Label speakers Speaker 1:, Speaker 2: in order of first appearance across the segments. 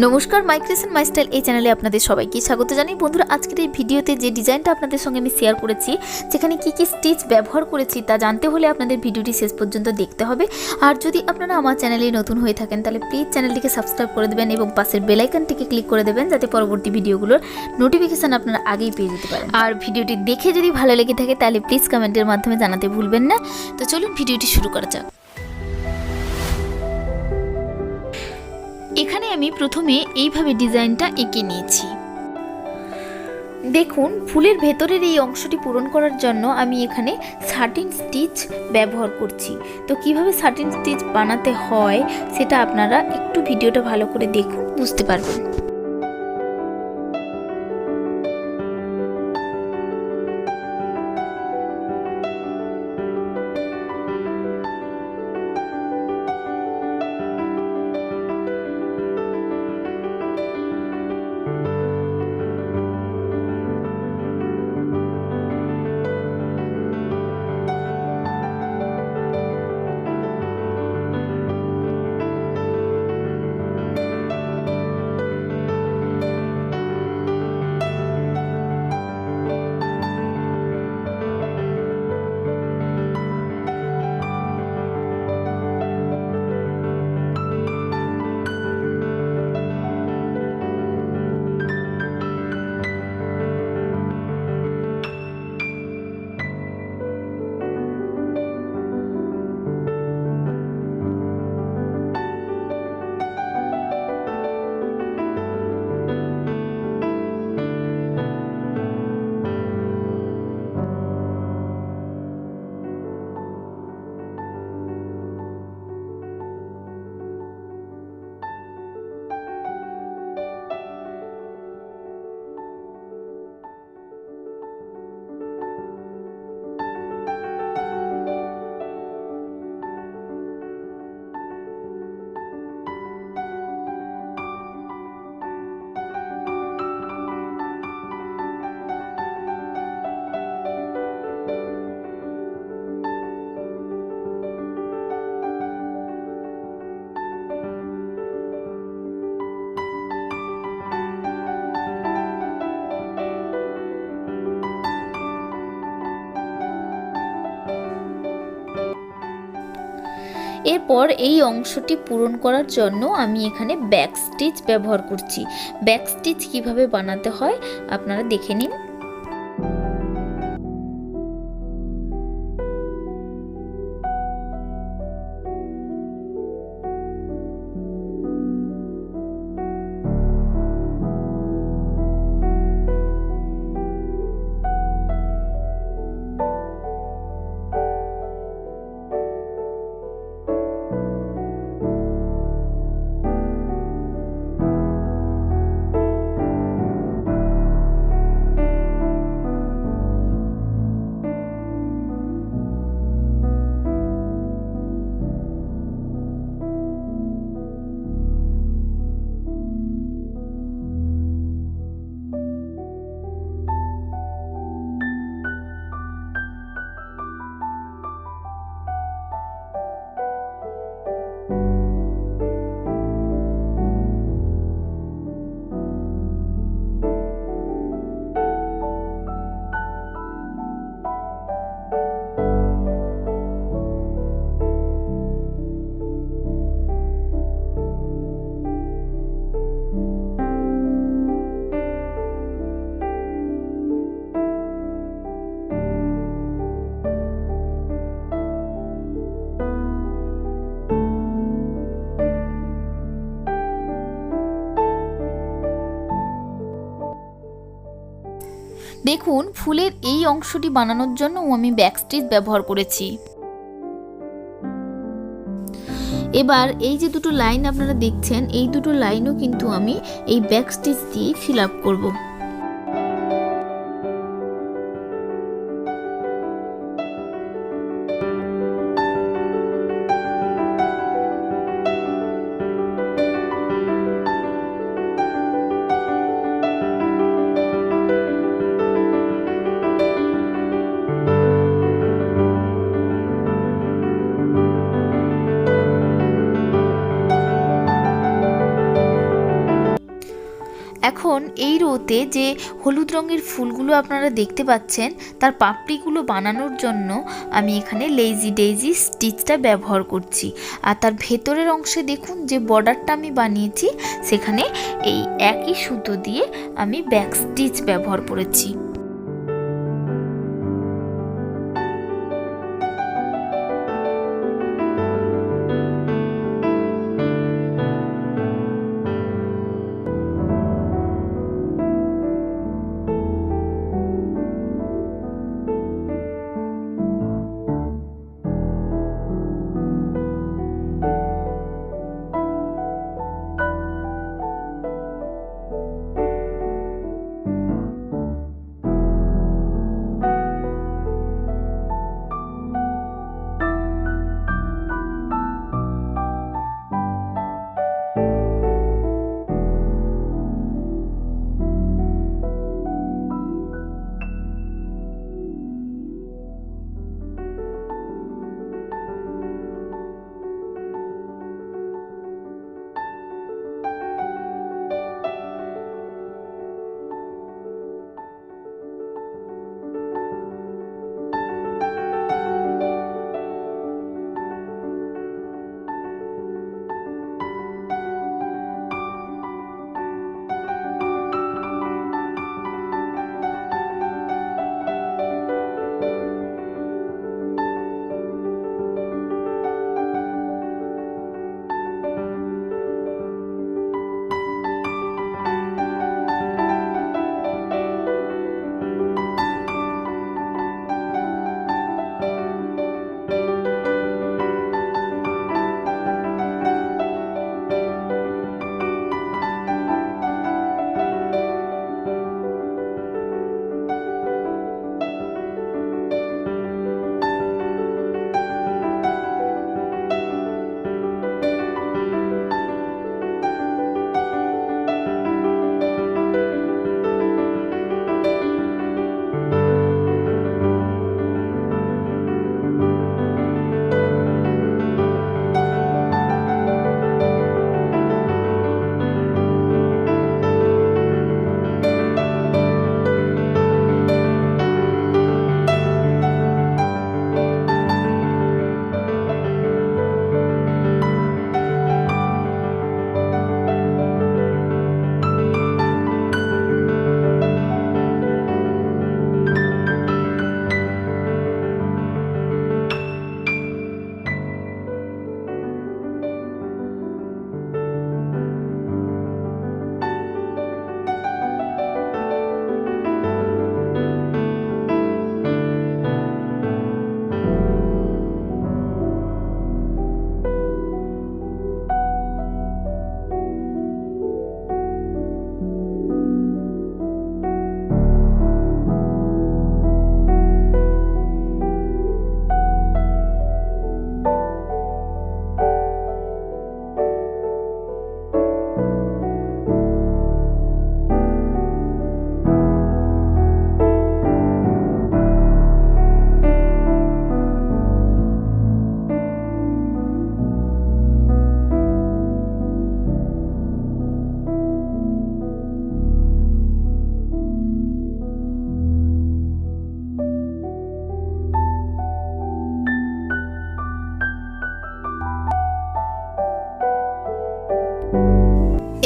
Speaker 1: নমস্কার, মাইক্রেশন মাইস্টাইল এই চ্যানেলে আপনাদের সবাইকে স্বাগত জানাই। বন্ধুরা, আজকের এই ভিডিওতে যে ডিজাইনটা আপনাদের সঙ্গে আমি শেয়ার করেছি, যেখানে কি কি স্টিচ ব্যবহার করেছি তা জানতে হলে আপনাদের ভিডিওটি শেষ পর্যন্ত দেখতে হবে। আর যদি আপনারা আমার চ্যানেলে নতুন হয়ে থাকেন তাহলে প্লিজ চ্যানেলটিকে সাবস্ক্রাইব করে দেবেন এবং পাশের বেল আইকনটিকে ক্লিক করে দেবেন, যাতে পরবর্তী ভিডিওগুলোর নোটিফিকেশান আপনারা আগেই পেয়ে যেতে পারেন। আর ভিডিওটি দেখে যদি ভালো লেগে থাকে তাহলে প্লিজ কমেন্টের মাধ্যমে জানাতে ভুলবেন না। তো চলুন ভিডিওটি শুরু করা যাক। এখানে আমি প্রথমে এইভাবে ডিজাইনটা এঁকে নিয়েছি। দেখুন, ফুলের ভেতরের এই অংশটি পূরণ করার জন্য আমি এখানে 13 স্টিচ ব্যবহার করছি। তো কিভাবে 13 স্টিচ বানাতে হয় সেটা আপনারা একটু ভিডিওটা ভালো করে দেখুন, বুঝতে পারবেন। এরপর এই অংশটি পূরণ করার জন্য আমি এখানে ব্যাক স্টিচ ব্যবহার করছি। ব্যাক স্টিচ কিভাবে বানাতে হয় আপনারা দেখে নিন। দেখুন, ফুলের এই অংশটি বানানোর জন্য আমি ব্যাক স্টিচ ব্যবহার করেছি। এবার এই যে দুটো লাইন আপনারা দেখছেন, এই দুটো লাইনও কিন্তু আমি এই ব্যাক স্টিচ দিয়ে ফিল আপ করব। এখন এই রোতে যে হলুদ রঙের ফুলগুলো আপনারা দেখতে পাচ্ছেন তার পাপড়িগুলো বানানোর জন্য আমি এখানে লেজি ডেইজি স্টিচটা ব্যবহার করছি। আর তার ভেতরের অংশে দেখুন যে বর্ডারটা আমি বানিয়েছি সেখানে এই একই সুতো দিয়ে আমি ব্যাক স্টিচ ব্যবহার করেছি।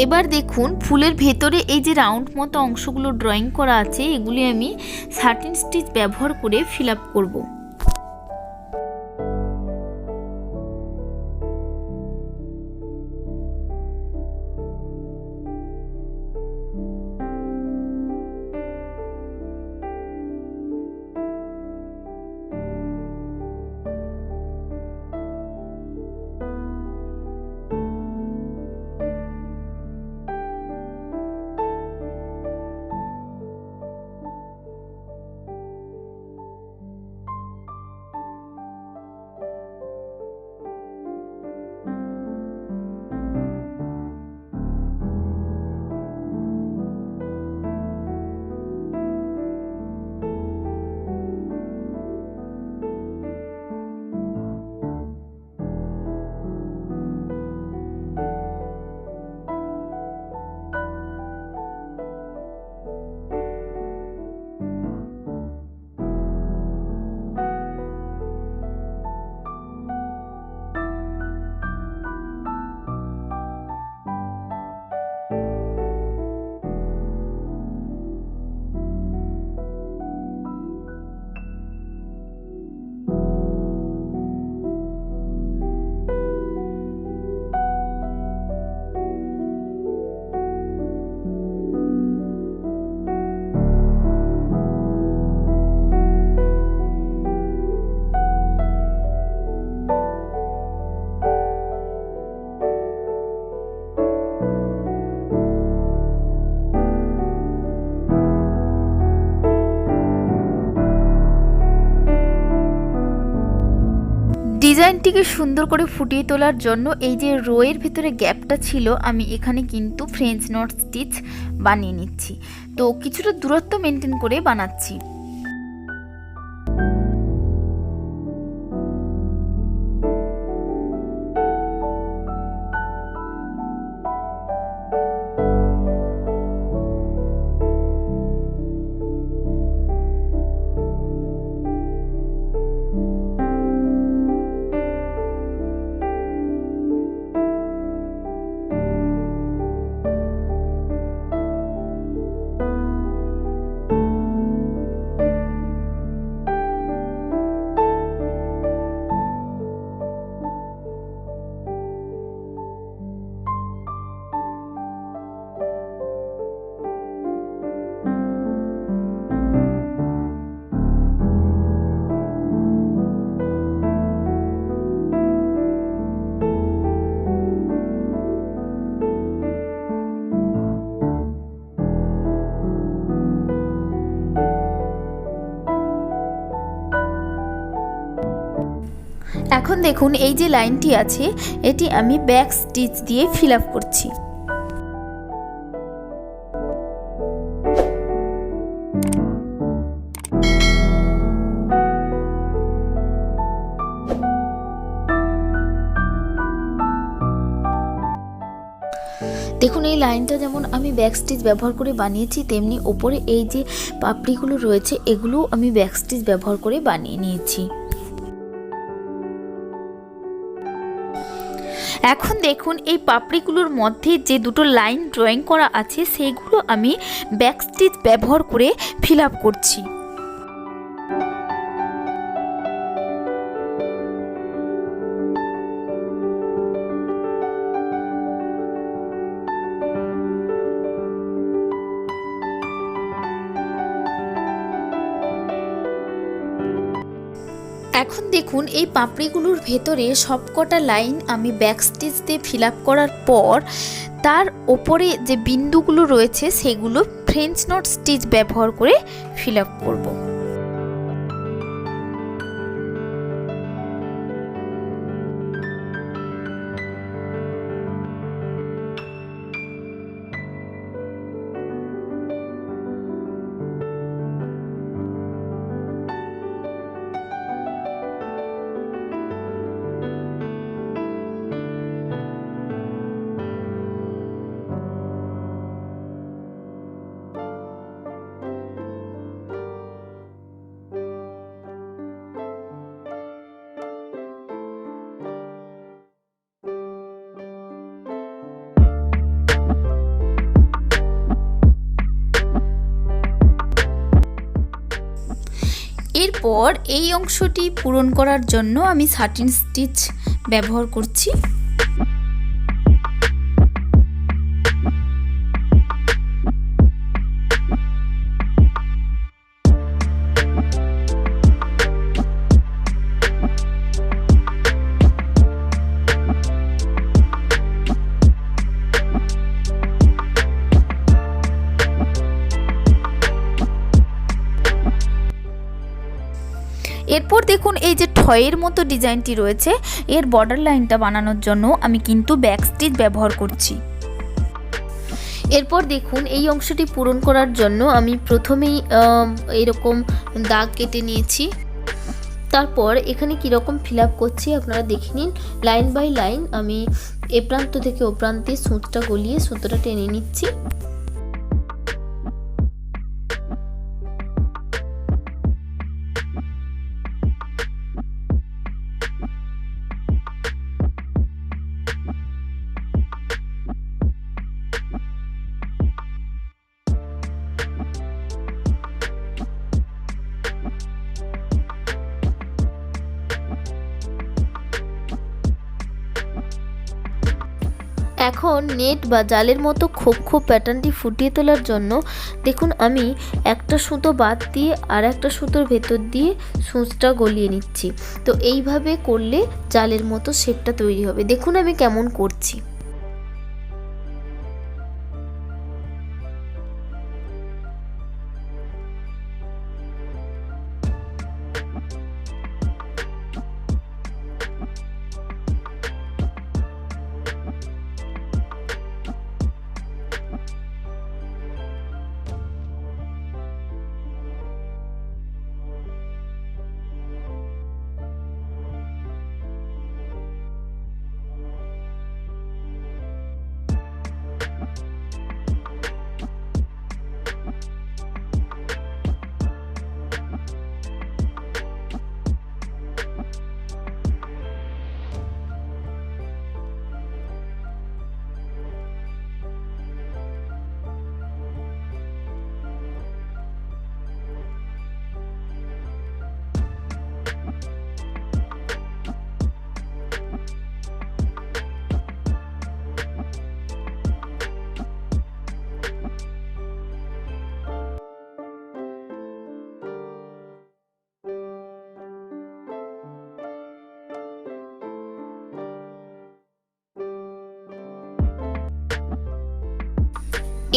Speaker 1: এবার দেখুন ফুলের ভেতরে এই যে রাউন্ড মতো অংশগুলো ড্রয়িং করা আছে এগুলি আমি সাটিন স্টিচ ব্যবহার করে ফিল আপ করবো। ডিজাইনটিকে সুন্দর করে ফুটিয়ে তোলার জন্য এই যে রোয়ের ভিতরে গ্যাপটা ছিল, আমি এখানে কিন্তু ফ্রেঞ্চ নট স্টিচ বানিয়ে নিচ্ছি। তো কিছুটা দূরত্ব মেনটেন করে বানাচ্ছি। এখন দেখুন এই যে লাইনটি আছে, এটি আমি ব্যাক স্টিচ দিয়ে ফিল আপ করছি। দেখুন এই লাইনটা যেমন আমি ব্যাক স্টিচ ব্যবহার করে বানিয়েছি, তেমনি ওপরে এই যে পাপড়িগুলো রয়েছে এগুলো আমি ব্যাক স্টিচ ব্যবহার করে বানিয়ে নিয়েছি। এখন দেখুন এই পাপড়িগুলোর মধ্যে যে দুটো লাইন ড্রয়িং করা আছে সেইগুলো আমি ব্যাক স্টিচ ব্যবহার করে ফিল আপ করছি। এখন দেখুন এই পাপড়িগুলোর ভেতরে সবকটা লাইন আমি ব্যাক স্টিচ দিয়ে ফিল আপ করার পর তার ওপরে যে বিন্দুগুলো রয়েছে সেগুলো ফ্রেঞ্চ নট স্টিচ ব্যবহার করে ফিল আপ করব। এরপর এই অংশটি পূরণ করার জন্য আমি সাটিন স্টিচ ব্যবহার করছি। এরপর দেখুন এই যে ঠয়ের মতো ডিজাইনটি রয়েছে, এর বর্ডার লাইনটা বানানোর জন্য আমি কিন্তু ব্যাক স্টিচ ব্যবহার করছি। এরপর দেখুন এই অংশটি পূরণ করার জন্য আমি প্রথমেই এরকম দাগ কেটে নিয়েছি। তারপর এখানে কীরকম ফিল আপ করছি আপনারা দেখে নিন। লাইন বাই লাইন আমি এ প্রান্ত থেকে ও প্রান্তে সুতোটা গলিয়ে সুতোটা টেনে নিচ্ছি। এখন নেট বা জালের মতো খোপ খোপ প্যাটার্নটি ফুটিয়ে তোলার জন্য দেখুন আমি একটা সুতো বাদ দিয়ে আর একটা সুতোর ভেতর দিয়ে সূচটা গলিয়ে নিচ্ছি। তো এইভাবে করলে জালের মতো শেপটা তৈরি হবে। দেখুন আমি কেমন করছি।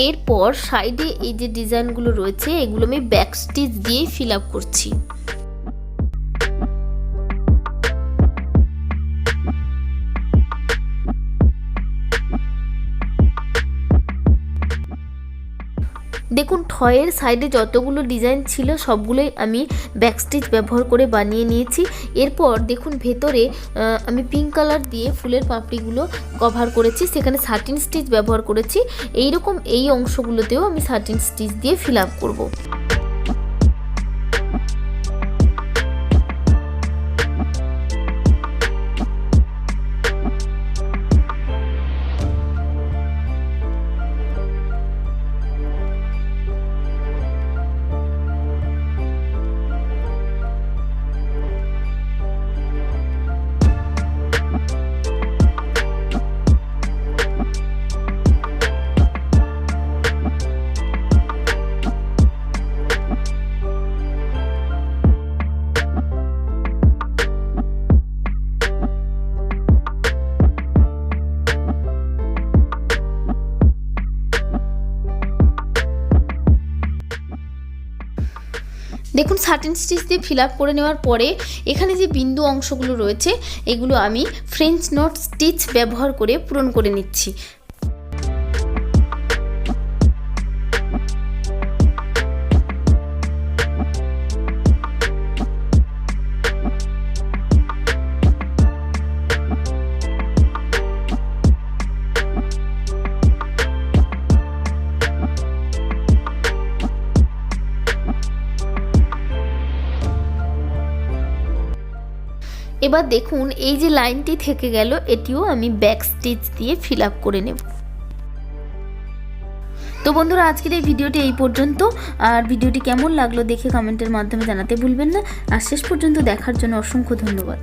Speaker 1: এরপর সাইডে এই যে ডিজাইনগুলো রয়েছে এগুলো আমি ব্যাক স্টিচ দিয়ে ফিল আপ করছি। দেখুন ঠয়ের সাইডে যতগুলো ডিজাইন ছিল সবগুলোই আমি ব্যাক স্টিচ ব্যবহার করে বানিয়ে নিয়েছি। এরপর দেখুন ভেতরে আমি পিঙ্ক কালার দিয়ে ফুলের পাপড়িগুলো কভার করেছি, সেখানে 13 স্টিচ ব্যবহার করেছি। এইরকম এই অংশগুলোতেও আমি 13 স্টিচ দিয়ে ফিল আপ করবো। দেখুন 13 স্টিচ দিয়ে ফিল আপ করে নেওয়ার পরে এখানে যে বিন্দু অংশগুলো রয়েছে এগুলো আমি ফ্রেঞ্চ নট স্টিচ ব্যবহার করে পূরণ করে নিচ্ছি। এবার দেখুন এই যে লাইনটি থেকে গেল এটিও আমি ব্যাক স্টিচ দিয়ে ফিল আপ করে নেব। তো বন্ধুরা আজকের এই ভিডিওটি এই পর্যন্ত। আর ভিডিওটি কেমন লাগলো দেখে কমেন্টের মাধ্যমে জানাতে ভুলবেন না। আর শেষ পর্যন্ত দেখার জন্য অসংখ্য ধন্যবাদ।